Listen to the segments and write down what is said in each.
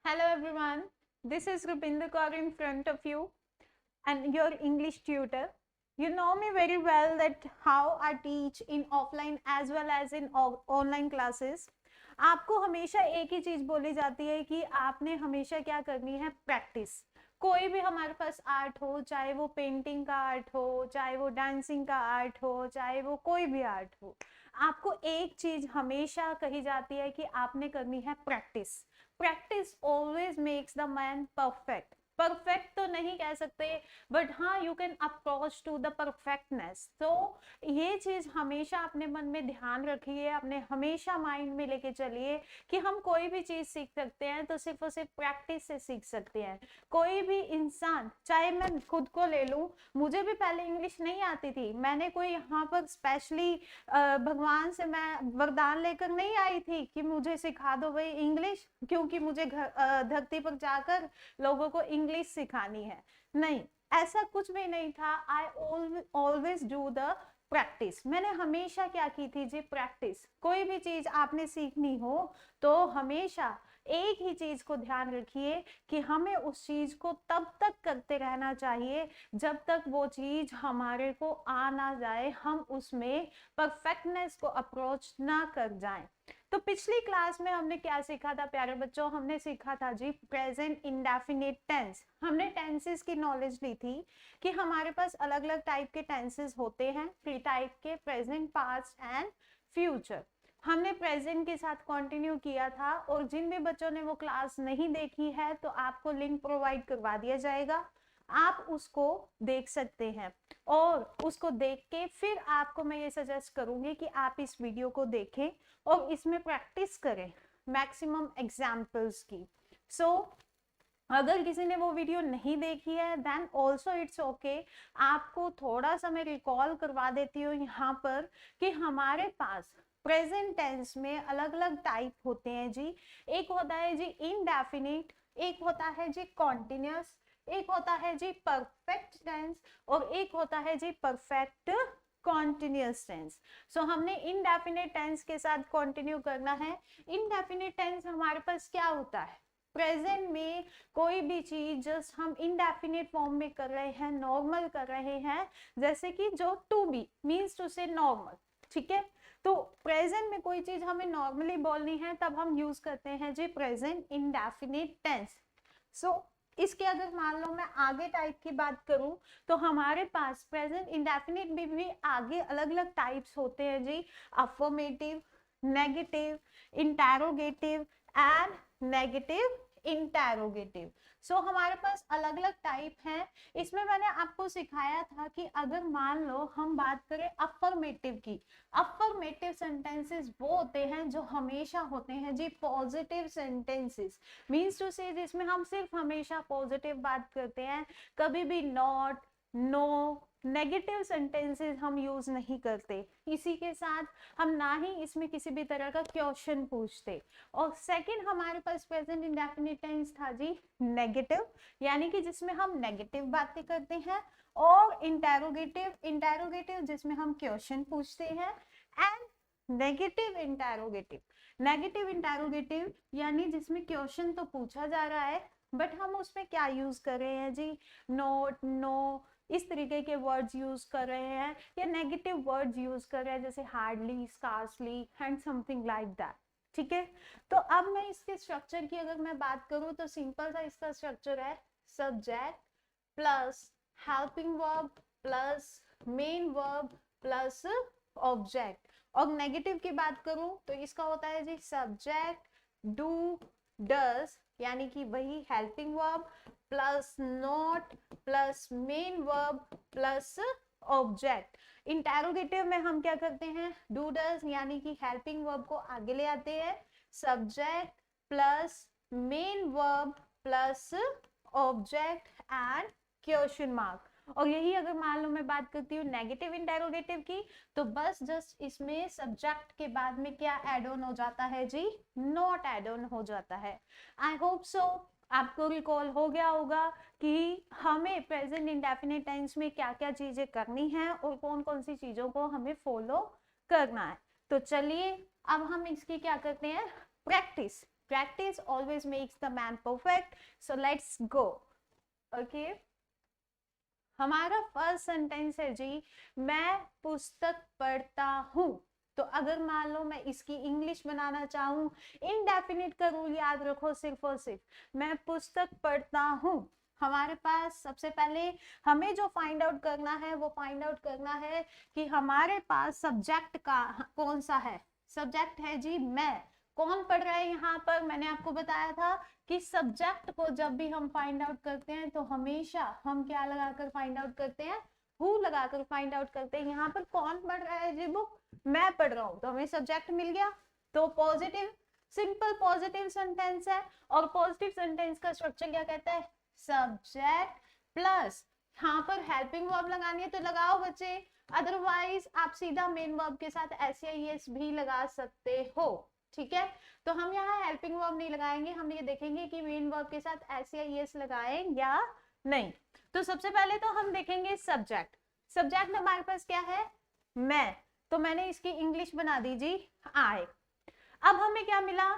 Hello everyone, this is Rupinder Kaur in front of you and your English tutor. You know me very well that how I teach in offline as well as in online classes. आपको हमेशा एक ही चीज बोली जाती है कि आपने हमेशा क्या करनी है, प्रैक्टिस। कोई भी हमारे पास आर्ट हो, चाहे वो पेंटिंग का आर्ट हो, चाहे वो डांसिंग का आर्ट हो, चाहे वो कोई भी आर्ट हो, आपको एक चीज हमेशा कही जाती है कि आपने करनी है practice. Practice always makes the man perfect. Perfect तो नहीं कह सकते, बट हाँ you can approach to the perfectness. तो ये चीज हमेशा अपने मन में ध्यान रखिए, अपने हमेशा माइंड में लेके चलिए कि हम कोई भी चीज सीख सकते हैं तो सिर्फ और सिर्फ प्रैक्टिस से सीख सकते हैं। कोई भी इंसान, चाहे मैं खुद को ले लूं, मुझे भी पहले इंग्लिश नहीं आती थी। मैंने कोई यहाँ पर स्पेशली भगवान से मैं वरदान लेकर नहीं आई थी कि मुझे सिखा दो भाई इंग्लिश, क्योंकि मुझे धरती पर जाकर लोगों को इंग्लिश सिखानी है। नहीं, ऐसा कुछ भी नहीं था। I always do the practice. मैंने हमेशा क्या की थी जी, प्रैक्टिस। कोई भी चीज आपने सीखनी हो तो हमेशा एक ही चीज को ध्यान रखिए कि हमें उस चीज को तब तक करते रहना चाहिए जब तक वो चीज हमारे को आ ना जाए, हम उसमें परफेक्टनेस को अप्रोच ना कर जाएं। तो पिछली क्लास में हमने क्या सीखा था प्यारे बच्चों? हमने सीखा था जी प्रेजेंट इंडेफिनिट टेंस। हमने टेंसेस की नॉलेज ली थी कि हमारे पास अलग अलग टाइप के टेंसेस होते हैं, 3 टाइप के, प्रेजेंट, पास्ट एंड फ्यूचर। हमने प्रेजेंट के साथ कंटिन्यू किया था, और जिन भी बच्चों ने वो क्लास नहीं देखी है तो आपको लिंक प्रोवाइड करवा दिया जाएगा, आप उसको देख सकते हैं। और उसको देख के फिर आपको मैं ये सजेस्ट करूंगी कि आप इस वीडियो को देखें और इसमें प्रैक्टिस करें मैक्सिमम एग्जाम्पल्स की। सो अगर किसी ने वो वीडियो नहीं देखी है देन ऑल्सो इट्स ओके। आपको थोड़ा सा मैं रिकॉल करवा देती हूँ यहाँ पर कि हमारे पास प्रेजेंट टेंस में अलग अलग टाइप होते हैं जी। एक होता है जी इनडेफिनिट, एक होता है जी कॉन्टिन्यूस, एक होता है जी परफेक्ट टेंस, और एक होता है जी परफेक्ट कॉन्टिन्यूस टेंस। सो हमने इनडेफिनिट टेंस के साथ कंटिन्यू करना है। इनडेफिनिट टेंस हमारे पास क्या होता है? प्रेजेंट में कोई भी चीज जस्ट हम इनडेफिनिट फॉर्म में कर रहे हैं, नॉर्मल कर रहे हैं, जैसे कि जो टू बी मीन्स टू से नॉर्मल। ठीक है, तो प्रेजेंट में कोई चीज हमें नॉर्मली बोलनी है तब हम यूज करते हैं जी प्रेजेंट इंडेफिनिट टेंस। सो इसके अगर मान लो मैं आगे टाइप की बात करूं तो हमारे पास प्रेजेंट इंडेफिनिट में भी आगे अलग अलग टाइप्स होते हैं जी। Affirmative, negative, interrogative and negative interrogative. So हमारे पास अलग अलग टाइप हैं। इसमें मैंने आपको सिखाया था कि अगर मान लो हम बात करें अफर्मेटिव की, अफर्मेटिव सेंटेंसेस वो होते हैं जो हमेशा होते हैं जी पॉजिटिव सेंटेंसेस। मीन्स टू से जिसमें हम सिर्फ हमेशा पॉजिटिव बात करते हैं, कभी भी नॉट, नो, नेगेटिव सेंटेंसेस हम यूज नहीं करते। इसी के साथ हम ना ही इसमें किसी भी तरह का क्वेश्चन पूछते। और सेकंड हमारे पास प्रेजेंट इंडेफिनिट टेंस था जी नेगेटिव, यानी कि जिसमें हम नेगेटिव बातें करते हैं, और इंटेरोगेटिव, इंटेरोगेटिव जिसमें हम क्वेश्चन पूछते हैं, and negative interrogative, negative interrogative यानी जिसमें क्वेश्चन तो पूछा जा रहा है बट हम उसमें क्या यूज कर रहे हैं जी, नोट, नो, इस तरीके के वर्ड्स यूज कर रहे हैं, या नेगेटिव वर्ड्स यूज कर रहे हैं जैसे hardly, scarcely and something like that. ठीक है, तो अब मैं इसके स्ट्रक्चर की अगर मैं बात करूं तो सिंपल सा इसका स्ट्रक्चर है subject plus helping verb plus main verb plus object. और नेगेटिव की बात करूं तो इसका होता है जी सब्जेक्ट, डू, डस, यानी कि वही helping verb plus not plus main verb plus object. Interrogative में हम क्या करते हैं, डू डस यानी कि हेल्पिंग वर्ब को आगे ले आते हैं, subject plus main verb plus object and question mark. और यही अगर मान लो मैं बात करती हूँ नेगेटिव इंटेरोगेटिव की, तो बस जस्ट इसमें सब्जेक्ट के बाद में क्या एड ऑन हो जाता है जी, नॉट एड ऑन हो जाता है। आई होप सो आपको रिकॉल हो गया होगा कि हमें प्रेजेंट इंडेफिनिट टेंस में क्या क्या चीजें करनी है और कौन कौन सी चीजों को हमें फॉलो करना है। तो चलिए अब हम इसकी क्या करते हैं, practice. Practice always makes the man perfect. So let's go. Okay. हमारा फर्स्ट सेंटेंस है जी, मैं पुस्तक पढ़ता हूँ। तो अगर मान लो मैं इसकी इंग्लिश बनाना चाहूँ, इनडेफिनिट का रूल याद रखो, सिर्फ और सिर्फ मैं पुस्तक पढ़ता हूँ। हमारे पास सबसे पहले हमें जो फाइंड आउट करना है वो फाइंड आउट करना है कि हमारे पास सब्जेक्ट का कौन सा है। सब्जेक्ट है जी मैं। कौन पढ़ रहा है यहाँ पर? मैंने आपको बताया था कि सब्जेक्ट को जब भी हम फाइंड आउट करते हैं तो हमेशा हम क्या लगाकर फाइंड आउट करते हैं? हु लगाकर फाइंड आउट करते हैं। यहाँ पर कौन पढ़ रहा है जी बुक? मैं पढ़ रहा हूँ, तो हमें सब्जेक्ट मिल गया। तो पॉजिटिव, सिंपल पॉजिटिव सेंटेंस है। और पॉजिटिव सेंटेंस का स्ट्रक्चर क्या कहता है? सब्जेक्ट प्लस, यहाँ पर हेल्पिंग वर्ब लगानी है तो लगाओ बच्चे, अदरवाइज आप सीधा मेन वर्ब के साथ एस भी लगा सकते हो। ठीक है, तो हम यहाँ हेल्पिंग वर्ब नहीं लगाएंगे, हम ये देखेंगे कि मेन वर्ब के साथ एस लगाएं या नहीं। तो सबसे पहले तो हम देखेंगे सब्जेक्ट। सब्जेक्ट हमारे पास क्या है? मैं। तो मैंने इसकी इंग्लिश बना दी जी आई। अब हमें क्या मिला?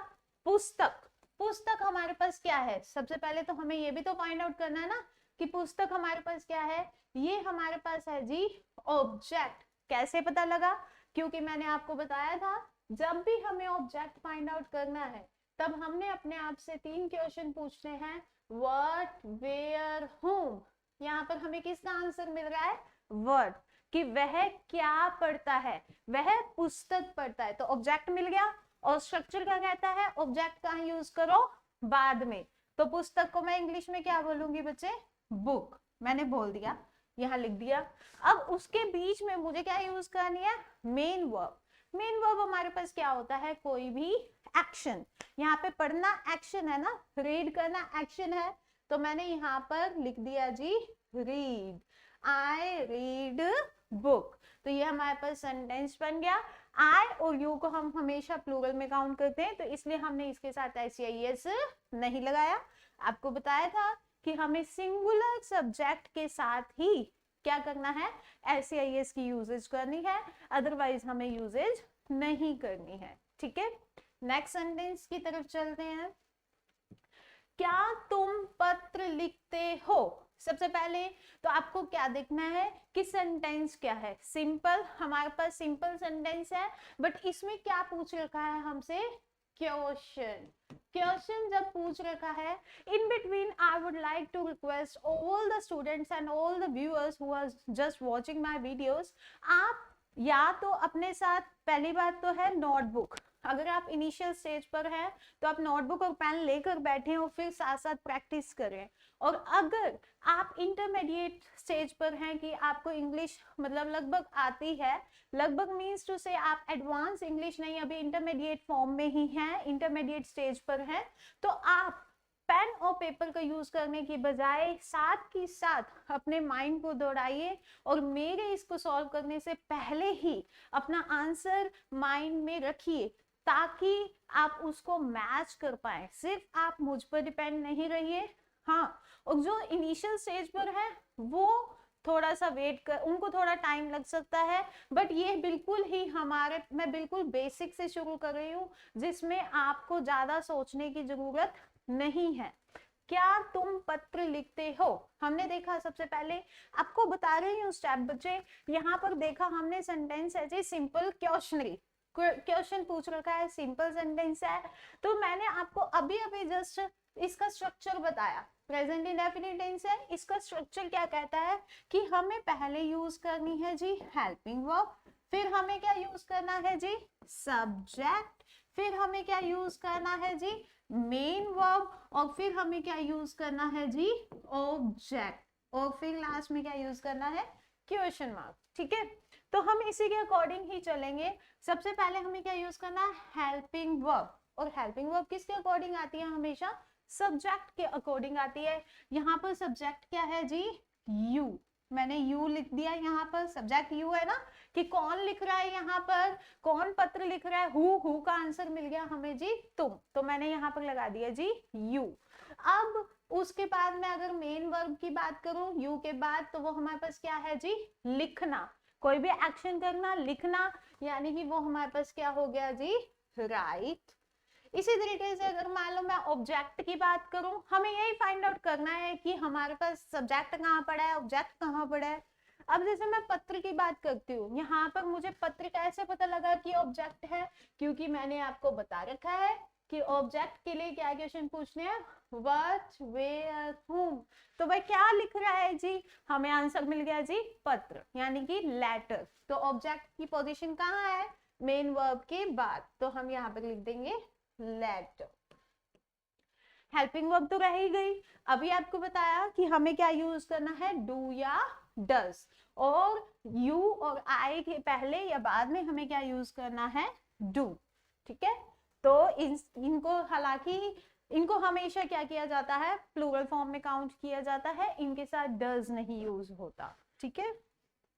पुस्तक। पुस्तक हमारे पास क्या है? सबसे पहले तो हमें ये भी तो फाइंड आउट करना है ना कि पुस्तक हमारे पास क्या है। ये हमारे पास है जी ऑब्जेक्ट। कैसे पता लगा? क्योंकि मैंने आपको बताया था जब भी हमें ऑब्जेक्ट फाइंड आउट करना है तब हमने अपने आप से 3 क्वेश्चन पूछने हैं, व्हाट, वेयर, whom। यहाँ पर हमें किसका आंसर मिल रहा है? वर्ड, कि वह क्या पढ़ता है? वह पुस्तक पढ़ता है। तो ऑब्जेक्ट मिल गया। और स्ट्रक्चर क्या कहता है? ऑब्जेक्ट का यूज करो बाद में। तो पुस्तक को मैं इंग्लिश में क्या बोलूंगी बच्चे? बुक। मैंने बोल दिया, यहाँ लिख दिया। अब उसके बीच में मुझे क्या यूज करनी है? Main verb. मेन वर्ब हमारे पास क्या होता है? कोई भी एक्शन। यहाँ पे पढ़ना एक्शन है ना, रीड करना एक्शन है। तो मैंने यहाँ पर लिख दिया जी रीड, आई रीड बुक। तो ये हमारे पास सेंटेंस बन गया। आई और यू को हम हमेशा प्लूरल में काउंट करते हैं, तो इसलिए हमने इसके साथ एस नहीं लगाया। आपको बताया था कि हमें सिंगुलर सब्जेक्ट के साथ ही क्या करना है? एस की यूजेज करनी है, अदरवाइज हमें यूजेज नहीं करनी है। ठीक है, नेक्स्ट सेंटेंस की तरफ चलते हैं। क्या तुम पत्र लिखते हो? सबसे पहले तो आपको क्या देखना है कि सेंटेंस क्या है। सिंपल, हमारे पास सिंपल सेंटेंस है, बट इसमें क्या पूछ रखा है हमसे? क्वेश्चन। क्वेश्चन जब पूछ रखा है, in between I would like to request all the students and all the viewers who are just watching my videos, आप या तो अपने साथ, पहली बात तो है नोटबुक। अगर आप इनिशियल स्टेज पर हैं तो आप नोटबुक और पेन लेकर बैठे हो, फिर साथ साथ प्रैक्टिस करें। और अगर आप इंटरमीडिएट स्टेज पर हैं कि आपको इंग्लिश मतलब लगभग आती है, लगभग मीन्स टू से आप एडवांस इंग्लिश नहीं, अभी इंटरमीडिएट फॉर्म में ही हैं, इंटरमीडिएट स्टेज पर हैं, तो आप पेन और पेपर का यूज करने की बजाय साथ की साथ अपने माइंड को दौड़ाइए और मेरे इसको सॉल्व करने से पहले ही अपना आंसर माइंड में रखिए, ताकि आप उसको मैच कर पाए। सिर्फ आप मुझ पर डिपेंड नहीं रहिए। हाँ, और जो इनिशियल स्टेज पर है वो थोड़ा सा वेट कर, उनको थोड़ा टाइम लग सकता है, बट ये बिल्कुल ही हमारे, मैं बिल्कुल बेसिक से शुरू कर रही हूँ जिसमें आपको ज्यादा सोचने की जरूरत नहीं है। क्या तुम पत्र लिखते हो? हमने देखा, सबसे पहले आपको बता रही हूँ स्टेप बच्चे। यहाँ पर देखा हमने सेंटेंस है जी सिंपल क्वेश्चनरी, क्वेश्चन पूछ रखा है, सिंपल सेंटेंस है। तो मैंने आपको अभी अभी जस्ट इसका स्ट्रक्चर बताया, प्रेजेंट इंडेफिनिट टेंस है। इसका स्ट्रक्चर क्या कहता है कि हमें पहले यूज करनी है जी हेल्पिंग वर्ब, फिर हमें क्या यूज करना है जी सब्जेक्ट, फिर हमें क्या यूज करना है जी मेन वर्ब, और फिर हमें क्या यूज करना है जी ऑब्जेक्ट, और फिर लास्ट में क्या यूज करना है? Question mark. ठीक है, तो हम इसी के अकॉर्डिंग ही चलेंगे। सबसे पहले हमें क्या यूज करना है? Helping verb. और हेल्पिंग वर्ब किसके अकॉर्डिंग आती है? हमेशा सब्जेक्ट के अकॉर्डिंग आती है। यहाँ पर सब्जेक्ट क्या है जी? यू। मैंने यू लिख दिया, यहाँ पर सब्जेक्ट यू है ना, कि कौन लिख रहा है, यहाँ पर कौन पत्र लिख रहा है? हु का आंसर मिल गया हमें जी तुम, तो मैंने यहाँ पर लगा दिया जी यू। अब उसके बाद में अगर मेन वर्ब की बात करूं यू के बाद, तो वो हमारे पास क्या है जी? लिखना। कोई भी एक्शन करना, लिखना, यानी कि वो हमारे पास क्या हो गया जी? राइट। इसी तरीके से अगर मान लो मैं ऑब्जेक्ट की बात करूं, हमें यही फाइंड आउट करना है कि हमारे पास सब्जेक्ट कहाँ पड़ा है, ऑब्जेक्ट कहाँ पड़ा है। अब जैसे मैं पत्र की बात करती हूँ, यहाँ पर मुझे पत्र कैसे पता लगा कि ऑब्जेक्ट है, क्योंकि मैंने आपको बता रखा है कि ऑब्जेक्ट के लिए क्या क्वेश्चन पूछने हैं, व्हाट, वेयर, whom। तो भाई क्या लिख रहा है जी, हमें आंसर मिल गया जी पत्र, यानी कि लेटर। तो ऑब्जेक्ट की पोजीशन कहाँ है, मेन वर्ब के बाद, तो हम यहाँ पर लिख देंगे लेटर। हेल्पिंग वर्ब तो रह ही गई। अभी आपको बताया कि हमें क्या यूज करना है, डू या डस, और यू और आई के पहले या बाद में हमें क्या यूज करना है, डू। ठीक है, तो इनको हालांकि इनको हमेशा क्या किया जाता है, प्लूरल फॉर्म में काउंट किया जाता है, इनके साथ डज नहीं यूज होता। ठीक है,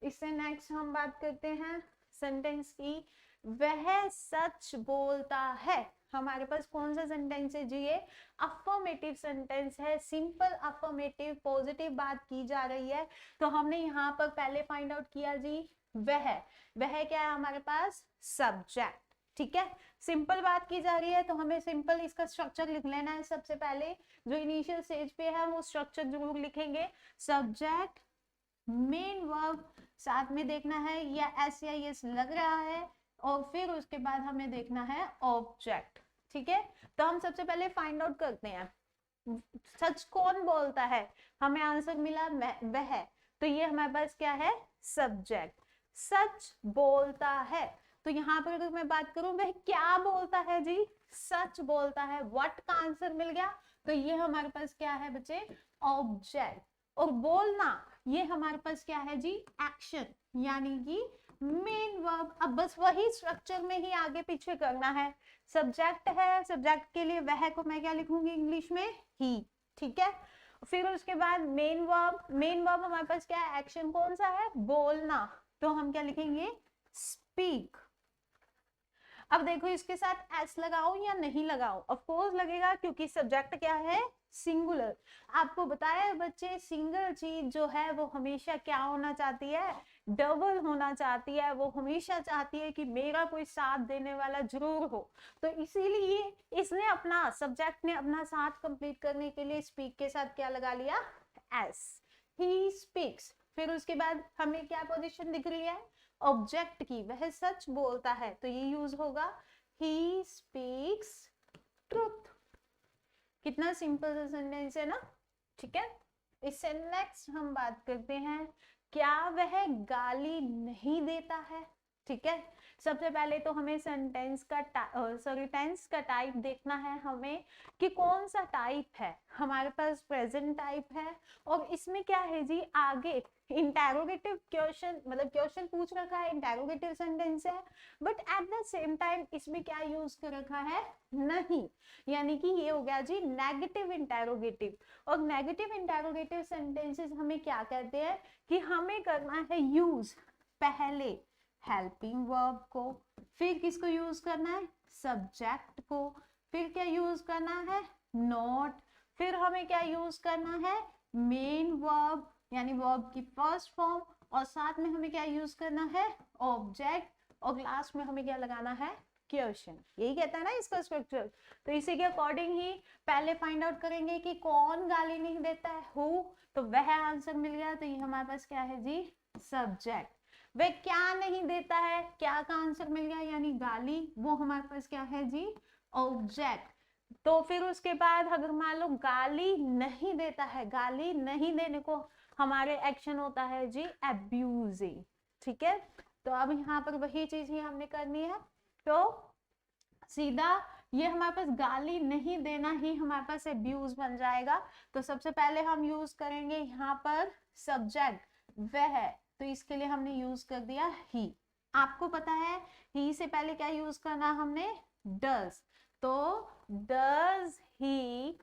इससे नेक्स्ट हम बात करते हैं सेंटेंस की, वह सच बोलता है। हमारे पास कौन सा सेंटेंस है जी, ये अफर्मेटिव सेंटेंस है, सिंपल अफर्मेटिव पॉजिटिव बात की जा रही है। तो हमने यहाँ पर पहले फाइंड आउट किया जी वह क्या है हमारे पास, सब्जेक्ट। ठीक है, सिंपल बात की जा रही है तो हमें सिंपल इसका स्ट्रक्चर लिख लेना है। सबसे पहले जो इनिशियल स्टेज पे है वो स्ट्रक्चर जरूर लिखेंगे, सब्जेक्ट, मेन वर्ब, साथ में देखना है या एस या एस लग रहा है, और फिर उसके बाद हमें देखना है ऑब्जेक्ट। ठीक है, तो हम सबसे पहले फाइंड आउट करते हैं सच कौन बोलता है, हमें आंसर मिला वह, तो ये हमारे पास क्या है, सब्जेक्ट। सच बोलता है, तो यहाँ पर अगर मैं बात करूं वह क्या बोलता है जी, सच बोलता है, व्हाट का आंसर मिल गया, तो ये हमारे पास क्या है बच्चे, ऑब्जेक्ट। और बोलना ये हमारे पास क्या है जी, एक्शन, यानी कि मेन वर्ब। अब बस वही स्ट्रक्चर में ही आगे पीछे करना है। सब्जेक्ट है, सब्जेक्ट के लिए वह को मैं क्या लिखूंगी इंग्लिश में, ही। ठीक है, फिर उसके बाद मेन वर्ब हमारे पास क्या है, एक्शन कौन सा है, बोलना, तो हम क्या लिखेंगे, स्पीक। अब देखो इसके साथ एस लगाओ या नहीं लगाओ, ऑफ कोर्स लगेगा क्योंकि सब्जेक्ट क्या है, सिंगुलर। आपको बताया बच्चे सिंगल चीज जो है वो हमेशा क्या होना चाहती है, डबल होना चाहती है, वो हमेशा चाहती है कि मेरा कोई साथ देने वाला जरूर हो। तो इसीलिए इसने अपना सब्जेक्ट ने अपना साथ कंप्लीट करने के लिए स्पीक के साथ क्या लगा लिया, एस, ही स्पीक्स। फिर उसके बाद हमें क्या पोजीशन दिख रही है, ऑब्जेक्ट की, वह सच बोलता है, तो ये यूज होगा ही स्पीक्स ट्रुथ। कितना सिंपल सा सेंटेंस है ना। ठीक है, इससे नेक्स्ट हम बात करते हैं, क्या वह गाली नहीं देता है। ठीक है, सबसे पहले तो हमें सेंटेंस का टेंस का टाइप देखना है हमें कि कौन सा टाइप है, हमारे पास प्रेजेंट टाइप है, और इसमें क्या है जी, आगे इंटेरोगेटिव क्वेश्चन, मतलब क्वेश्चन पूछ रखा है, इंटेरोगेटिव सेंटेंस है, but at the same time इसमें क्या यूज कर रखा है, नहीं, यानी कि ये हो गया जी नेगेटिव इंटेरोगेटिव। और नेगेटिव इंटेरोगेटिव सेंटेंसेस हमें क्या कहते हैं कि हमें करना है यूज पहले हेल्पिंग वर्ब को, फिर किसको यूज करना है, सब्जेक्ट को, फिर क्या यूज करना है, नॉट, फिर हमें क्या यूज करना है, मेन वर्ब यानी वर्ब की फर्स्ट फॉर्म, और साथ में हमें क्या यूज करना है, ऑब्जेक्ट, और लास्ट में हमें क्या लगाना है, क्वेश्चन। यही कहता है ना इसका स्ट्रक्चर। तो इसी के अकॉर्डिंग ही पहले फाइंड आउट करेंगे कि कौन गाली नहीं देता है, हु, तो वह आंसर मिल गया, तो ये हमारे पास क्या है जी, सब्जेक्ट। वह क्या नहीं देता है, क्या का आंसर मिल गया यानी गाली, वो हमारे पास क्या है जी, ऑब्जेक्ट। तो फिर उसके बाद अगर मान लो गाली नहीं देता है, गाली नहीं देने को हमारे एक्शन होता है जी अब्यूजिंग। ठीक है, तो अब यहाँ पर वही चीज ही हमने करनी है, तो सीधा ये हमारे पास गाली नहीं देना ही हमारे पास अब्यूज बन जाएगा। तो सबसे पहले हम यूज करेंगे यहाँ पर सब्जेक्ट वह, तो इसके लिए हमने यूज कर दिया ही। आपको पता है ही से पहले क्या यूज करना हमने, डज, तो डज ही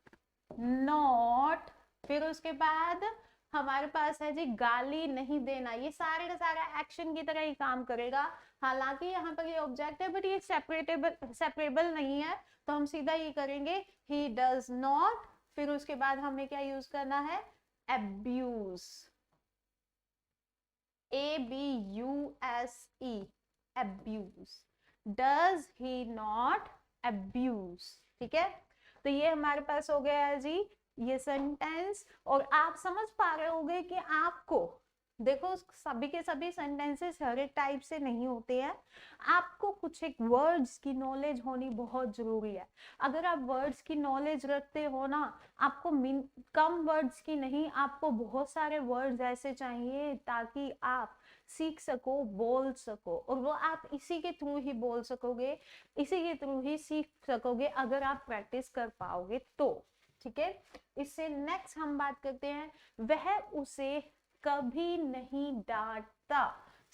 नॉट, फिर उसके बाद हमारे पास है जी गाली नहीं देना, ये सारे का सारा एक्शन की तरह ही काम करेगा। हालांकि यहाँ पर ये ऑब्जेक्ट है बट ये सेपरेबल नहीं है, तो हम सीधा ये करेंगे ही डज नॉट, फिर उसके बाद हमें क्या यूज करना है, abuse, ABUSE, abuse, does he not abuse। ठीक है, तो ये हमारे पास हो गया है जी ये सेंटेंस। और आप समझ पा रहे होंगे कि आपको देखो सभी के सभी सेंटेंसेस हर एक टाइप से नहीं होते हैं, आपको कुछ एक वर्ड्स की नॉलेज होनी बहुत जरूरी है। अगर आप वर्ड्स की नॉलेज रखते हो ना, आपको कम वर्ड्स की नहीं, आपको बहुत सारे वर्ड्स ऐसे चाहिए ताकि आप सीख सको, बोल सको, और वो आप इसी के थ्रू ही बोल सकोगे, इसी के थ्रू ही सीख सकोगे अगर आप प्रैक्टिस कर पाओगे तो। ठीक है, इससे नेक्स्ट हम बात करते हैं, वह उसे कभी नहीं डांटता।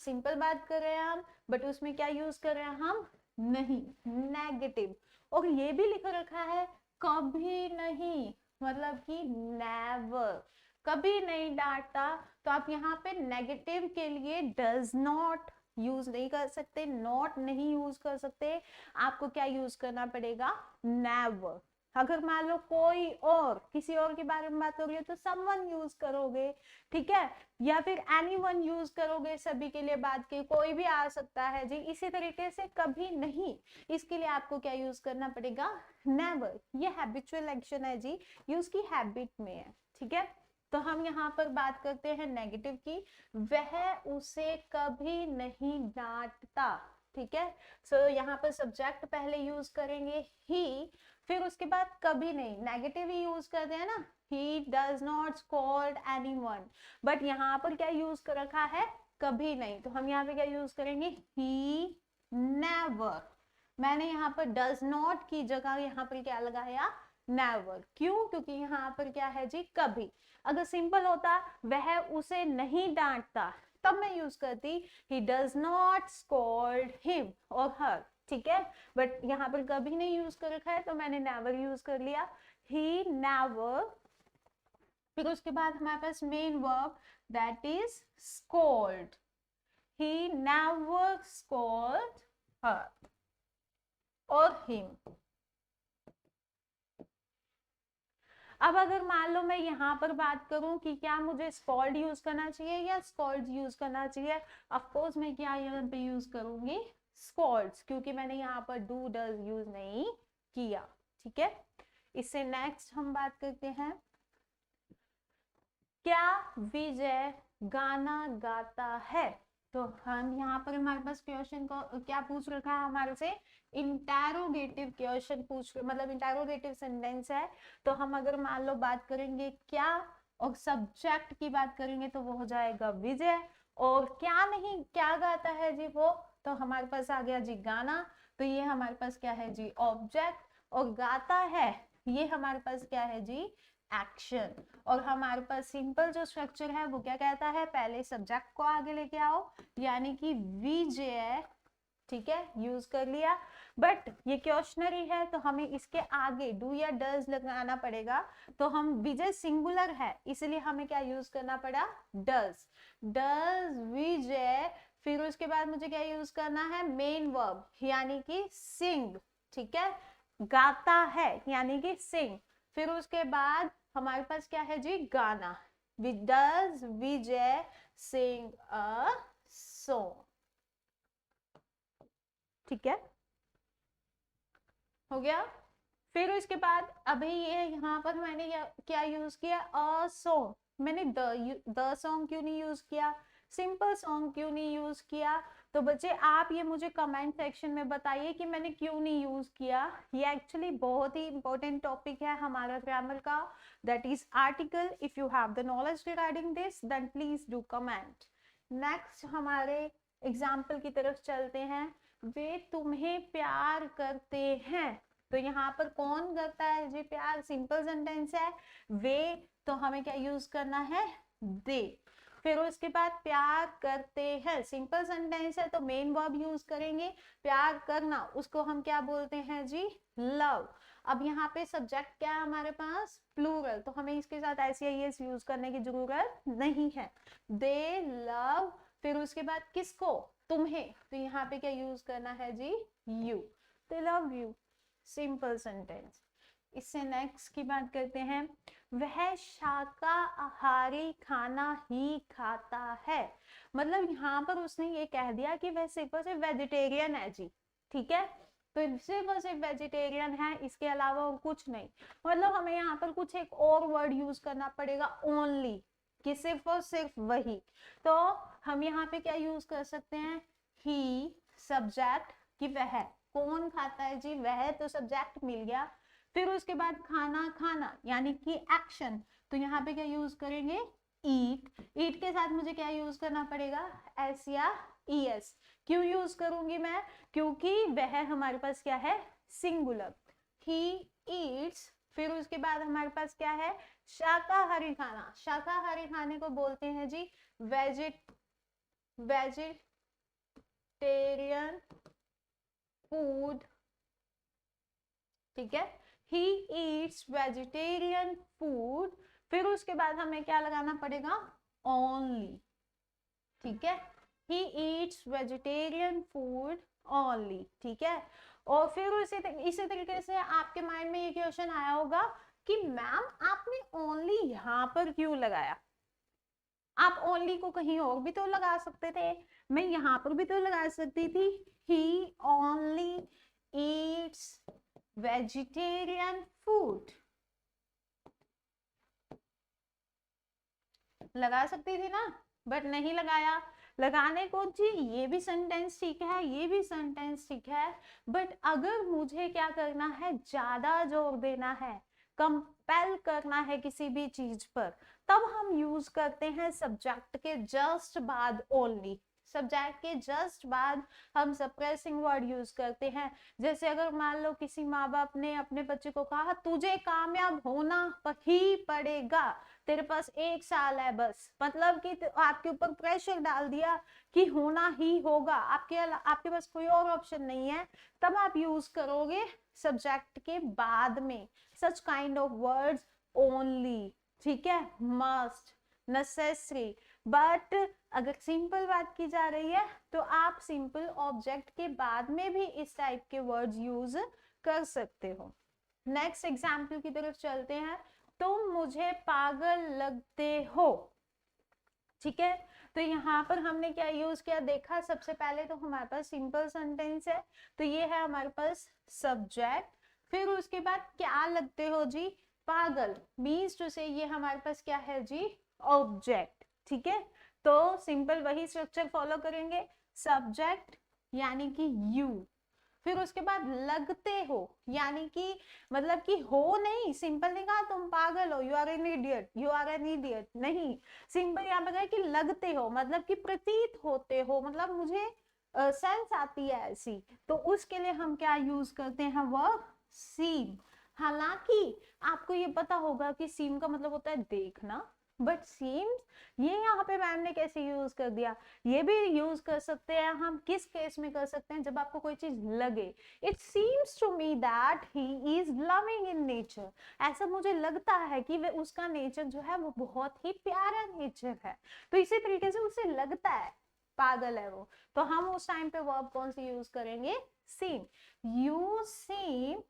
सिंपल बात कर रहे हैं हम, बट उसमें क्या यूज कर रहे हैं हम, नहीं, नेगेटिव। और ये भी लिख रखा है कभी नहीं, मतलब कि नेवर, कभी नहीं डांटता। तो आप यहाँ पे नेगेटिव के लिए डज नॉट यूज नहीं कर सकते, नॉट नहीं यूज कर सकते, आपको क्या यूज करना पड़ेगा, नेवर। अगर मान लो कोई और किसी और के बारे में बात हो रही है तो समवन यूज करोगे, ठीक है, या फिर एनीवन यूज करोगे, सभी के लिए बात के कोई भी आ सकता है जी। इसी तरीके से कभी नहीं, इसके लिए आपको क्या यूज करना पड़ेगा, नेवर। ये हैबिचुअल एक्शन है जी, ये उसकी हैबिट में है। ठीक है, तो हम यहाँ पर बात करते हैं नेगेटिव की, वह उसे कभी नहीं डांटता। ठीक है, सो यहाँ पर सब्जेक्ट पहले यूज करेंगे ही, फिर उसके बाद कभी नहीं, नेगेटिव ही यूज करते हैं ना, he does not scold anyone, but यहाँ पर क्या यूज कर रखा है, कभी नहीं, तो हम यहाँ पे क्या यूज करेंगे, he never। मैंने यहाँ पर does not की जगह यहाँ पर क्या लगाया, never। क्यों, क्योंकि यहाँ पर क्या है जी, कभी। अगर सिंपल होता वह उसे नहीं डांटता, तब मैं यूज करती he does not scold him or her। ठीक है, बट यहाँ पर कभी नहीं यूज कर रखा है तो मैंने नेवर यूज कर लिया, ही नेवर। फिर उसके बाद हमारे पास main verb that is scold, he never scold her और हिम। अब अगर मान लो मैं यहाँ पर बात करूं कि क्या मुझे स्कॉल्ड यूज करना चाहिए या स्कॉल्ड यूज करना चाहिए, ऑफ कोर्स मैं क्या यहाँ पे यूज करूंगी, स्कॉल्ड्स, क्योंकि मैंने यहाँ पर डू डज यूज नहीं किया। ठीक है, इससे नेक्स्ट हम बात करते हैं, क्या विजय गाना गाता है। तो हम यहाँ पर हमारे पास क्वेश्चन को क्या पूछ रखा है हमारे से, इंटेरोगेटिव क्वेश्चन पूछ, मतलब इंटेरोगेटिव सेंटेंस है। तो हम अगर मान लो बात करेंगे क्या और सब्जेक्ट की बात करेंगे तो वो हो जाएगा विजय, और क्या नहीं, क्या गाता है जी वो, तो हमारे पास आ गया जी गाना, तो ये हमारे पास क्या है जी ऑब्जेक्ट, और गाता है ये हमारे पास क्या है जी एक्शन। और हमारे पास सिंपल जो स्ट्रक्चर है वो क्या कहता है, पहले सब्जेक्ट को आगे लेके आओ, यानी कि विजय। ठीक है, यूज कर लिया, बट ये क्वेश्चनरी है तो हमें इसके आगे डू या डज लगाना पड़ेगा, तो हम विजय सिंगुलर है इसलिए हमें क्या यूज करना पड़ा, डज, डज विजय। फिर उसके बाद मुझे क्या यूज करना है, मेन वर्ब यानी कि सिंग। ठीक है, गाता है यानी कि सिंग। फिर उसके बाद हमारे पास क्या है जी गाना, does Vijay Singh a song. ठीक है, हो गया। फिर उसके बाद अभी ये यहाँ पर मैंने क्या यूज किया, अ सॉन्ग, मैंने द सॉन्ग क्यों नहीं यूज किया, सिंपल सॉन्ग क्यों नहीं यूज किया। तो बच्चे आप ये मुझे कमेंट सेक्शन में बताइए कि मैंने क्यों नहीं यूज किया। ये एक्चुअली बहुत ही इंपॉर्टेंट टॉपिक है हमारा ग्रामर का, that is article. If you have the knowledge regarding this then please do comment. Next हमारे एग्जाम्पल की तरफ चलते हैं, वे तुम्हें प्यार करते हैं। तो यहाँ पर कौन करता है जी प्यार, सिंपल सेंटेंस है, वे, तो हमें क्या यूज करना है, दे। फिर उसके बाद प्यार करते हैं, सिंपल सेंटेंस है तो मेन वर्ब यूज करेंगे, प्यार करना उसको हम क्या बोलते हैं जी, लव। अब यहाँ पे सब्जेक्ट क्या है हमारे पास, प्लूरल, तो हमें इसके साथ एस यूज करने की जरूरत नहीं है, दे लव। फिर उसके बाद किसको, तुम्हें, तो यहाँ पे क्या यूज करना है जी, you, they love you, simple sentence. इससे नेक्स्ट की बात करते हैं, वह शाकाहारी खाना ही खाता है। मतलब यहाँ पर उसने ये कह दिया कि वह सिर्फ और सिर्फ वेजिटेरियन है जी। ठीक है, तो सिर्फ और सिर्फ वेजिटेरियन है, इसके अलावा और कुछ नहीं। मतलब हमें यहाँ पर कुछ एक और वर्ड यूज करना पड़ेगा, ओनली, कि सिर्फ और सिर्फ वही। तो हम यहाँ पे क्या यूज कर सकते हैं, ही सब्जेक्ट, कि वह कौन खाता है जी, वह, तो सब्जेक्ट मिल गया। फिर उसके बाद खाना, खाना यानी कि एक्शन, तो यहाँ पे क्या यूज करेंगे, ईट। ईट के साथ मुझे क्या यूज करना पड़ेगा, एस या ई एस। क्यों यूज करूंगी मैं, क्योंकि वह हमारे पास क्या है, सिंगुलर, ही ईट्स। फिर उसके बाद हमारे पास क्या है, शाकाहारी खाना। शाकाहारी खाने को बोलते हैं जी वेजिटेरियन फूड, ठीक है, ही ईट्स वेजिटेरियन फूड। फिर उसके बाद हमें क्या लगाना पड़ेगा, ओनली, ठीक है, he eats vegetarian food only, ठीक है। और फिर इसी तरीके से आपके माइंड में ये क्वेश्चन आया होगा कि मैम आपने ओनली यहाँ पर क्यों लगाया, आप ओनली को कहीं और भी तो लगा सकते थे, मैं यहाँ पर भी तो लगा सकती थी, ही ओनली ईट्स वेजिटेरियन फूड, लगा सकती थी ना, बट नहीं लगाया। लगाने को जी ये भी सेंटेंस ठीक है, ये भी सेंटेंस ठीक है, बट अगर मुझे क्या करना है, ज्यादा जोर देना है, कंपेल करना है किसी भी चीज पर, तब हम यूज करते हैं सब्जेक्ट के जस्ट बाद ओनली। सब्जेक्ट के जस्ट बाद हम सप्रेसिंग वर्ड यूज करते हैं। जैसे अगर मान लो किसी माँ बाप ने अपने बच्चे को कहा तुझे कामयाब होना ही पड़ेगा, तेरे पास 1 साल है बस, मतलब कि आपके ऊपर प्रेशर डाल दिया कि होना ही होगा, आपके पास कोई और ऑप्शन नहीं है, तब आप यूज करोगे सब्जेक्ट के बाद में such kind of words only, ठीक है, मस्ट, नेसेसरी। बट अगर सिंपल बात की जा रही है तो आप सिंपल ऑब्जेक्ट के बाद में भी इस टाइप के वर्ड्स यूज कर सकते हो। नेक्स्ट एग्जाम्पल की तरफ चलते हैं, तुम मुझे पागल लगते हो, ठीक है। तो यहाँ पर हमने क्या यूज किया, देखा, सबसे पहले तो हमारे पास सिंपल सेंटेंस है, तो ये है हमारे पास सब्जेक्ट। फिर उसके बाद क्या लगते हो जी, पागल, मीन्स टू से ये हमारे पास क्या है जी, ऑब्जेक्ट, ठीक है। तो सिंपल वही स्ट्रक्चर फॉलो करेंगे, सब्जेक्ट यानी कि यू, फिर उसके बाद लगते हो यानी कि मतलब कि हो नहीं, सिंपल नहीं कहा तुम पागल हो, you are an idiot, you are an idiot, नहीं, सिंपल यहाँ पे कि लगते हो, मतलब कि प्रतीत होते हो, मतलब मुझे सेंस आती है ऐसी, तो उसके लिए हम क्या यूज करते हैं, वर्ब सीम। हालांकि आपको ये पता होगा कि सीम का मतलब होता है देखना, बट सीम्स ये यहाँ पे मैम ने कैसे यूज कर दिया, ये भी यूज कर सकते हैं हम, किस केस में कर सकते हैं, जब आपको कोई चीज लगे, it seems to me that he is loving in nature, ऐसा मुझे लगता है कि वह उसका नेचर जो है वो बहुत ही प्यारा नेचर है, तो इसी तरीके से उसे लगता है पागल है वो, तो हम उस टाइम पे वर्ब कौन सी यूज करेंगे, सीम। यू सीम,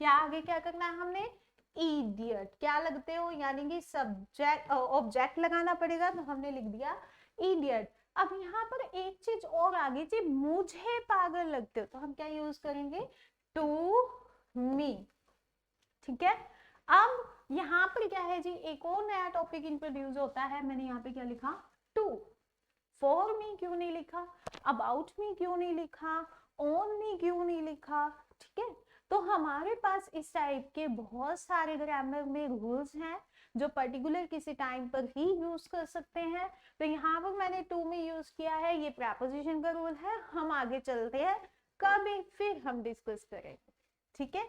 क्या आगे क्या करना है हमने, इडियट, क्या लगते हो यानी कि सब्जेक्ट ऑब्जेक्ट लगाना पड़ेगा, तो हमने लिख दिया इडियट। अब यहाँ पर एक चीज और आ गई थी, मुझे पागल लगते हो, तो हम क्या यूज करेंगे, टू मी, ठीक है। अब यहाँ पर क्या है जी, एक और नया टॉपिक इंट्रोड्यूस होता है, मैंने यहाँ पे क्या लिखा, टू, फॉर मी क्यों नहीं लिखा, अबाउट मी क्यों नहीं लिखा, ऑन मी क्यों नहीं लिखा, ठीक है। तो हमारे पास इस टाइप के बहुत सारे ग्रामर में रूल्स हैं जो पर्टिकुलर किसी टाइम पर ही यूज कर सकते हैं, तो यहाँ पर मैंने टू में यूज किया है, ये प्रेपोजिशन का रूल है, हम आगे चलते हैं, कभी फिर हम डिस्कस करेंगे, ठीक है।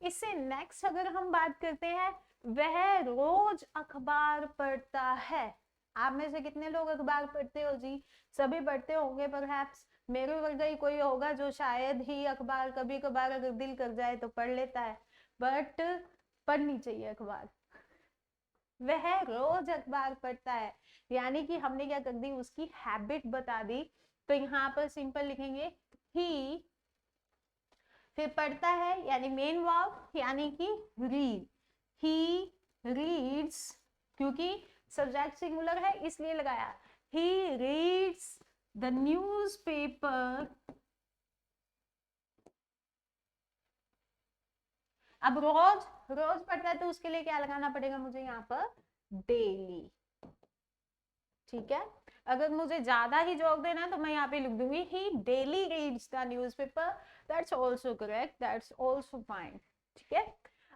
इससे नेक्स्ट अगर हम बात करते हैं, वह रोज अखबार पढ़ता है, आप में से कितने लोग अखबार पढ़ते हो जी, सभी पढ़ते होंगे, परहैप्स मेरे वर्गा ही कोई होगा जो शायद ही अखबार कभी कभार अगर दिल कर जाए तो पढ़ लेता है, बट पढ़नी चाहिए अखबार। वह रोज अखबार पढ़ता है यानी कि हमने क्या कर दी, उसकी हैबिट बता दी, तो यहाँ पर सिंपल लिखेंगे ही, फिर पढ़ता है यानी मेन वर्ब यानी कि रीड, ही रीड्स, क्योंकि सब्जेक्ट सिंगुलर है इसलिए लगाया, ही रीड्स द न्यूज़पेपर अब रोज रोज पढ़ता है तो उसके लिए क्या लगाना पड़ेगा मुझे यहाँ पर, डेली। ठीक है, अगर मुझे ज्यादा ही जोक देना है तो मैं यहाँ पे लिख दूंगी he daily reads the newspaper, that's also correct, that's also fine. ठीक है,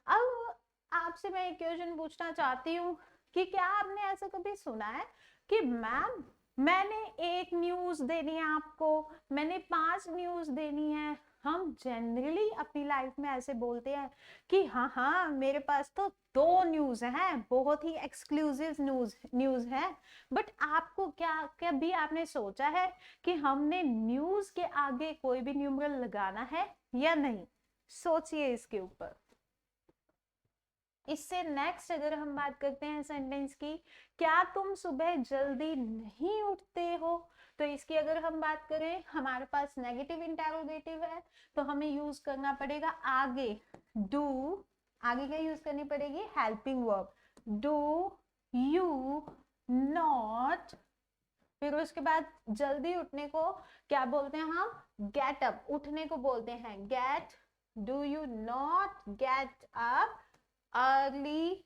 अब आपसे मैं एक क्वेश्चन पूछना चाहती हूँ कि क्या आपने ऐसा कभी सुना है कि मैम मैंने एक न्यूज देनी है आपको, मैंने 5 न्यूज देनी है। हम जनरली अपनी लाइफ में ऐसे बोलते हैं कि हाँ हाँ मेरे पास तो 2 न्यूज हैं, बहुत ही एक्सक्लूसिव न्यूज है। बट आपको क्या कभी आपने सोचा है कि हमने न्यूज के आगे कोई भी न्यूमरल लगाना है या नहीं? सोचिए इसके ऊपर। इससे नेक्स्ट अगर हम बात करते हैं सेंटेंस की, क्या तुम सुबह जल्दी नहीं उठते हो, तो इसकी अगर हम बात करें, हमारे पास नेगेटिव इंटेरोगेटिव है तो हमें यूज करना पड़ेगा आगे डू, आगे क्या यूज करनी पड़ेगी, helping verb, do you not. फिर उसके बाद जल्दी उठने को क्या बोलते हैं हम, गेट अप, उठने को बोलते हैं get, do you not get up early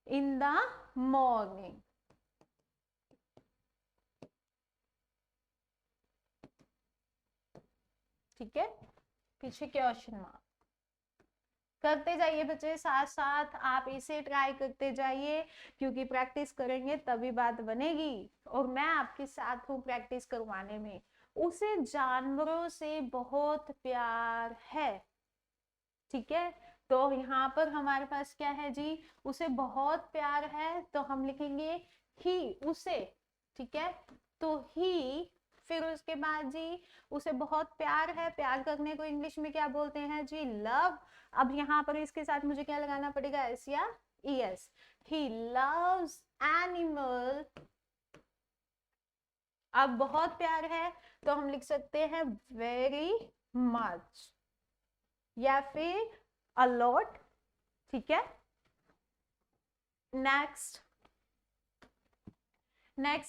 in the morning। ठीक है, पीछे क्वेश्चन मार्क करते जाइए बच्चे, साथ साथ आप इसे ट्राई करते जाइए, क्योंकि प्रैक्टिस करेंगे तभी बात बनेगी, और मैं आपके साथ हूँ प्रैक्टिस करवाने में। उसे जानवरों से बहुत प्यार है। ठीक है, तो यहाँ पर हमारे पास क्या है जी, उसे बहुत प्यार है, तो हम लिखेंगे ही, उसे। ठीक है, तो ही, फिर उसके बाद जी उसे बहुत प्यार है, प्यार करने को इंग्लिश में क्या बोलते हैं जी, लव। अब यहाँ पर इसके साथ मुझे क्या लगाना पड़ेगा, एस या ईएस, ही लव्स एनिमल। अब बहुत प्यार है तो हम लिख सकते हैं वेरी मच या फिर अलॉट। ठीक है, नेक्स्ट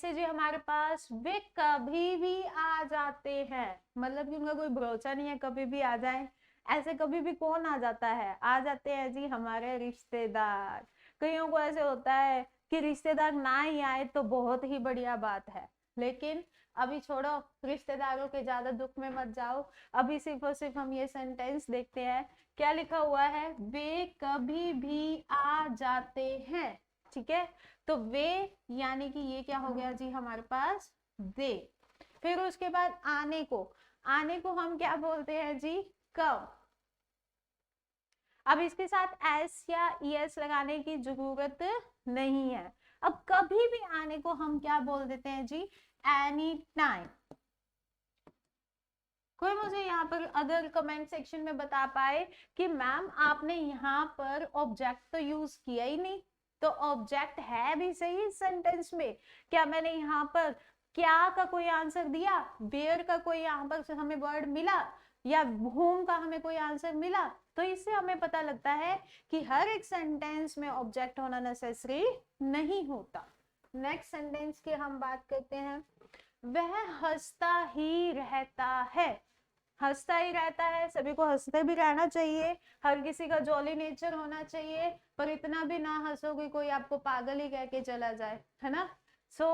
है जी हमारे पास वे कभी भी आ जाते हैं, मतलब कि उनका कोई भरोसा नहीं है, कभी भी आ जाए। ऐसे कभी भी कौन आ जाता है, आ जाते हैं जी हमारे रिश्तेदार। कईयों को ऐसे होता है कि रिश्तेदार ना ही आए तो बहुत ही बढ़िया बात है, लेकिन अभी छोड़ो, रिश्तेदारों के ज्यादा दुख में मत जाओ। अभी सिर्फ और सिर्फ हम ये सेंटेंस देखते हैं, क्या लिखा हुआ है, वे कभी भी आ जाते हैं। ठीक है, तो वे यानी कि ये क्या हो गया जी हमारे पास, दे। फिर उसके बाद आने को हम क्या बोलते हैं जी, कब। अब इसके साथ एस या ईएस लगाने की जरूरत नहीं है। अब कभी भी आने को हम क्या बोल देते हैं जी, एनी टाइम। कोई मुझे यहाँ पर अगर कमेंट सेक्शन में बता पाए कि मैम आपने यहाँ पर ऑब्जेक्ट तो यूज किया ही नहीं, तो ऑब्जेक्ट है भी सही इस सेंटेंस में, क्या मैंने यहाँ पर क्या का कोई आंसर दिया, वेयर का कोई यहाँ पर हमें वर्ड मिला, या होम का हमें कोई आंसर मिला? तो इससे हमें पता लगता है कि हर एक सेंटेंस में ऑब्जेक्ट होना नेसेसरी नहीं होता। नेक्स्ट सेंटेंस की हम बात करते हैं, वह हंसता ही रहता है। हंसता ही रहता है, सभी को हंसते भी रहना चाहिए, हर किसी का जॉली नेचर होना चाहिए, पर इतना भी ना हंसो कि कोई आपको पागल ही कह के चला जाए, है ना। सो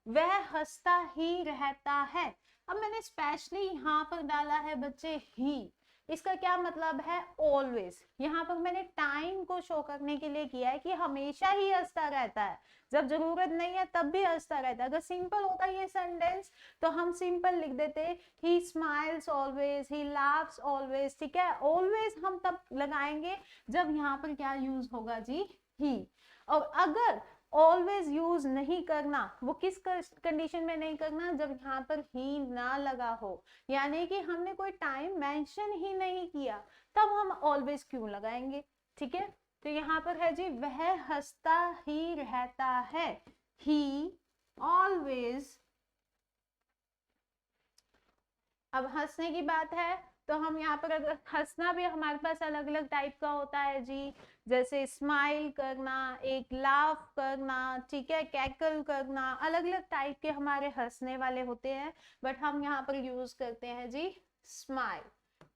वह हंसता ही रहता है। अब मैंने स्पेशली यहाँ पर डाला है बच्चे ही, इसका क्या मतलब है, ऑलवेज। यहाँ पर मैंने टाइम को शो करने के लिए किया है कि हमेशा ही हंसता रहता है, जब जरूरत नहीं है तब भी हंसता रहता है। अगर सिंपल होता ये सेंटेंस तो हम सिंपल लिख देते, ही स्माइल्स ऑलवेज, ही लाफ्स ऑलवेज। ठीक है, ऑलवेज हम तब लगाएंगे जब यहाँ पर क्या यूज होगा जी, ही। और अगर ऑलवेज यूज नहीं करना, वो किस कंडीशन में नहीं करना, जब यहाँ पर ही ना लगा हो, यानी कि हमने कोई टाइम मेंशन ही नहीं किया, तब हम ऑलवेज क्यों लगाएंगे। ठीक है, तो यहाँ पर है जी वह हंसता ही रहता है, ही ऑलवेज। अब हंसने की बात है तो हम यहाँ पर अगर हंसना भी हमारे पास अलग अलग टाइप का होता है जी, जैसे स्माइल करना, एक लाफ करना, ठीक है, कैकल करना, अलग अलग टाइप के हमारे हंसने वाले होते हैं, बट हम यहाँ पर यूज करते हैं जी स्माइल,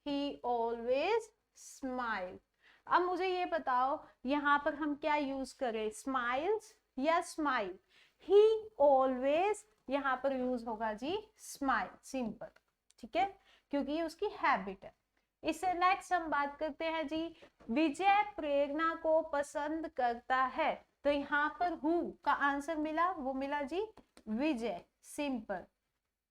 ही ऑलवेज स्माइल। अब मुझे ये बताओ यहाँ पर हम क्या यूज करें, स्माइल्स या स्माइल? ही ऑलवेज यहाँ पर यूज होगा जी स्माइल, सिंपल, ठीक है, क्योंकि ये उसकी हैबिट है। इससे नेक्स्ट हम बात करते हैं जी, विजय प्रेरणा को पसंद करता है। तो यहाँ पर हु का आंसर मिला, वो मिला जी विजय, सिंपल,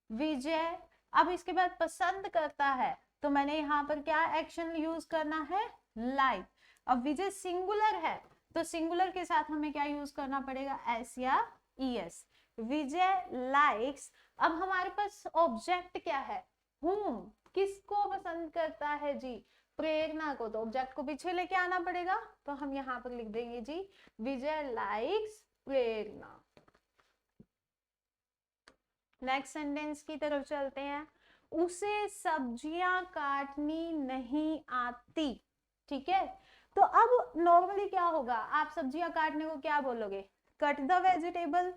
विजय। अब इसके बाद पसंद करता है, तो मैंने यहाँ पर क्या एक्शन यूज करना है, लाइक। अब विजय सिंगुलर है, तो सिंगुलर के साथ हमें क्या यूज करना पड़ेगा, एस या ईएस, विजय लाइक्स। अब हमारे पास ऑब्जेक्ट क्या है, हुम, किसको पसंद करता है जी, प्रेरणा को, तो ऑब्जेक्ट को पीछे लेके आना पड़ेगा, तो हम यहाँ पर लिख देंगे जी विजय लाइक्स प्रेरणा। नेक्स्ट सेंटेंस की तरफ चलते हैं, उसे सब्जियां काटनी नहीं आती, ठीक है। तो अब नॉर्मली क्या होगा, आप सब्जियां काटने को क्या बोलोगे, कट द वेजिटेबल,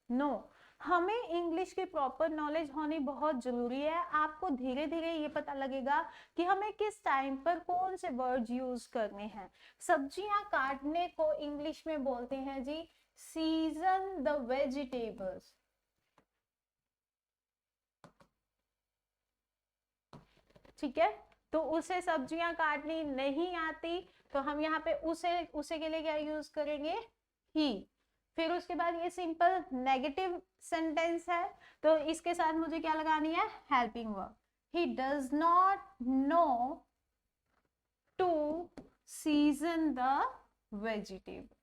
नो। हमें इंग्लिश की प्रॉपर नॉलेज होनी बहुत जरूरी है। आपको धीरे धीरे ये पता लगेगा कि हमें किस टाइम पर कौन से वर्ड यूज करने हैं। सब्जियां काटने को इंग्लिश में बोलते हैं जी सीजन द वेजिटेबल्स, ठीक है। तो उसे सब्जियां काटनी नहीं आती, तो हम यहाँ पे उसे के लिए क्या यूज करेंगे, ही। फिर उसके बाद ये सिंपल नेगेटिव सेंटेंस है, तो इसके साथ मुझे क्या लगानी है, helping verb. He does not know to season the vegetable.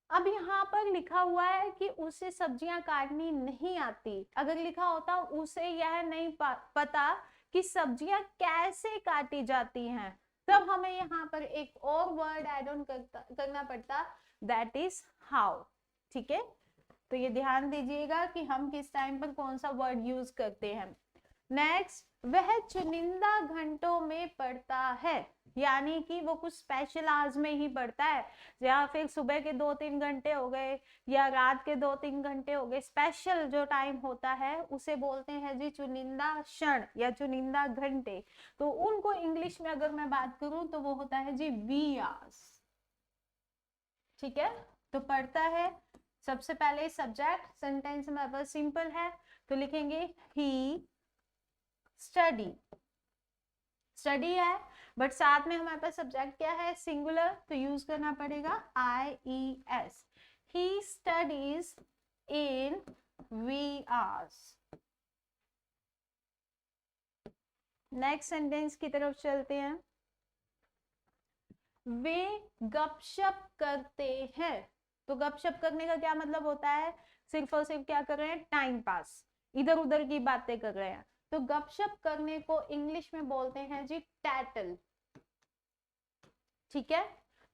अब यहाँ पर लिखा हुआ है कि उसे सब्जियां काटनी नहीं आती, अगर लिखा होता उसे यह नहीं पता कि सब्जियां कैसे काटी जाती हैं, तब हमें यहाँ पर एक और वर्ड ऐड ऑन करना पड़ता, दैट इज हाउ, ठीक है। तो ये ध्यान दीजिएगा कि हम किस टाइम पर कौन सा वर्ड यूज करते हैं। नेक्स्ट, वह चुनिंदा घंटों में पढ़ता है, यानी कि वो कुछ स्पेशल आवर्स में ही पढ़ता है, या फिर सुबह के 2-3 घंटे हो गए या रात के 2-3 घंटे हो गए, स्पेशल जो टाइम होता है उसे बोलते हैं जी चुनिंदा क्षण या चुनिंदा घंटे। तो उनको इंग्लिश में अगर मैं बात करूं तो वो होता है जी वी आवर्स, ठीक है। तो पढ़ता है, सबसे पहले सब्जेक्ट, सेंटेंस में अब सिंपल है तो लिखेंगे ही स्टडी, स्टडी है, बट साथ में हमारे पास सब्जेक्ट क्या है, सिंगुलर, तो यूज करना पड़ेगा IES, he studies in wee hours. Next sentence की तरफ चलते हैं, वे गपशप करते हैं। तो गपशप करने का क्या मतलब होता है, सिर्फ और सिर्फ क्या कर रहे हैं, टाइम पास, इधर उधर की बातें कर रहे हैं। तो गपशप करने को इंग्लिश में बोलते हैं जी टैटल, ठीक है।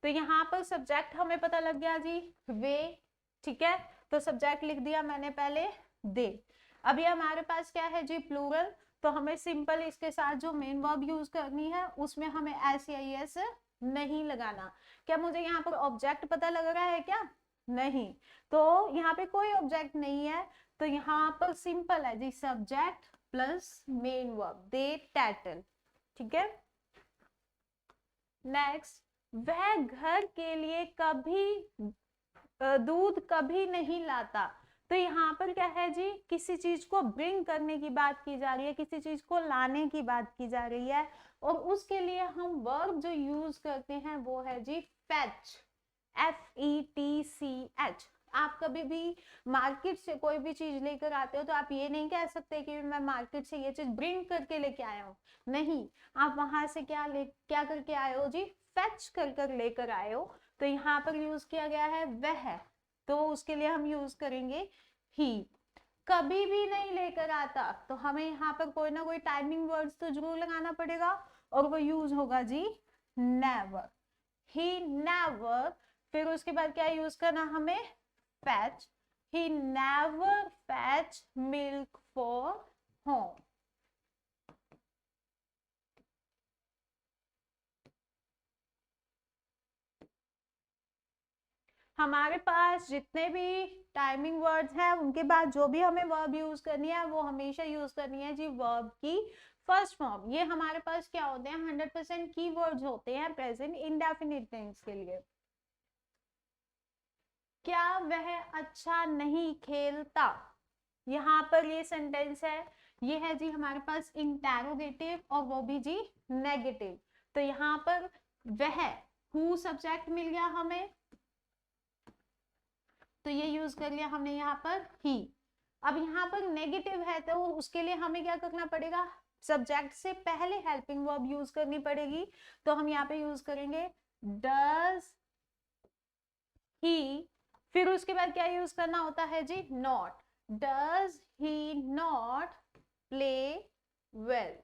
तो यहाँ पर सब्जेक्ट हमें पता लग गया जी वे, ठीक है, तो सब्जेक्ट लिख दिया मैंने पहले दे। अभी हमारे पास क्या है जी प्लूरल, तो हमें सिंपल इसके साथ जो मेन वर्ब यूज करनी है उसमें हमें SES नहीं लगाना। क्या मुझे यहाँ पर ऑब्जेक्ट पता लग रहा है क्या, नहीं, तो यहाँ पे कोई ऑब्जेक्ट नहीं है, तो यहाँ पर सिंपल है जी सब्जेक्ट प्लस मेन वर्ब, दे टैटल, ठीक है। नेक्स्ट, वह घर के लिए कभी दूध कभी नहीं लाता। तो यहाँ पर क्या है जी, किसी चीज को ब्रिंग करने की बात की जा रही है, किसी चीज को लाने की बात की जा रही है, और उसके लिए हम वर्ब जो यूज करते हैं वो है जी fetch, FETCH। आप कभी भी मार्केट से कोई भी चीज लेकर आते हो तो आप ये नहीं कह सकते कि मैं मार्केट से ये चीज ब्रिंग करके लेके आया हूँ, नहीं, आप वहां से क्या करके आए हो जी, फेच कर लेकर आए हो। तो यहाँ पर यूज किया गया है वह, तो उसके लिए हम यूज करेंगे ही। कभी भी नहीं लेकर आता, तो हमें यहाँ पर कोई ना कोई टाइमिंग वर्ड्स तो जरूर लगाना पड़ेगा, और वो यूज होगा जी नेवर, ही नेवर। फिर उसके बाद क्या यूज करना हमें, fetch, he never fetch milk for home। हमारे पास जितने भी टाइमिंग वर्ड्स हैं उनके बाद जो भी हमें वर्ब यूज करनी है वो हमेशा यूज करनी है जी वर्ब की फर्स्ट फॉर्म। ये हमारे पास क्या होते हैं 100% की वर्ड्स होते हैं प्रेजेंट इंडेफिनिट टेंस के लिए। क्या वह अच्छा नहीं खेलता, यहाँ पर ये सेंटेंस है, ये है जी हमारे पास इंटेरोगेटिव और वो भी जी नेगेटिव। तो यहाँ पर वह हु सब्जेक्ट मिल गया हमें, तो ये यूज कर लिया हमने यहाँ पर ही। अब यहाँ पर नेगेटिव है तो उसके लिए हमें क्या करना पड़ेगा, सब्जेक्ट से पहले हेल्पिंग वर्ब यूज करनी पड़ेगी। तो हम यहाँ पे यूज करेंगे डज ही, फिर उसके बाद क्या यूज करना होता है जी not, does he not play well.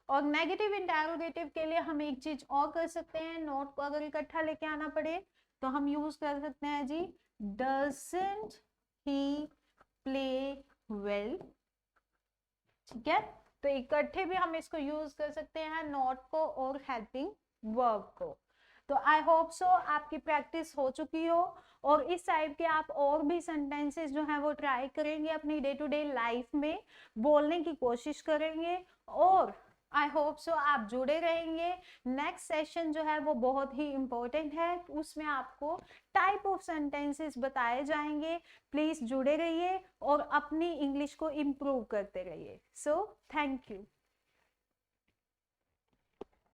और नेगेटिव इंटेरोगेटिव के लिए हम एक चीज और कर सकते हैं, नॉट को अगर इकट्ठा लेके आना पड़े तो हम यूज कर सकते हैं जी डजंट ही प्ले वेल। ठीक है, तो इकट्ठे भी हम इसको यूज कर सकते हैं नॉट को और हेल्पिंग वर्ब को। तो आई होप सो आपकी प्रैक्टिस हो चुकी हो और इस टाइप के आप और भी सेंटेंसेस जो हैं वो ट्राई करेंगे अपनी डे टू डे लाइफ में, बोलने की कोशिश करेंगे और आई होप सो आप जुड़े रहेंगे। नेक्स्ट सेशन जो है वो बहुत ही इंपॉर्टेंट है, उसमें आपको टाइप ऑफ सेंटेंसेस बताए जाएंगे। प्लीज जुड़े रहिए और अपनी इंग्लिश को इम्प्रूव करते रहिए। So thank you.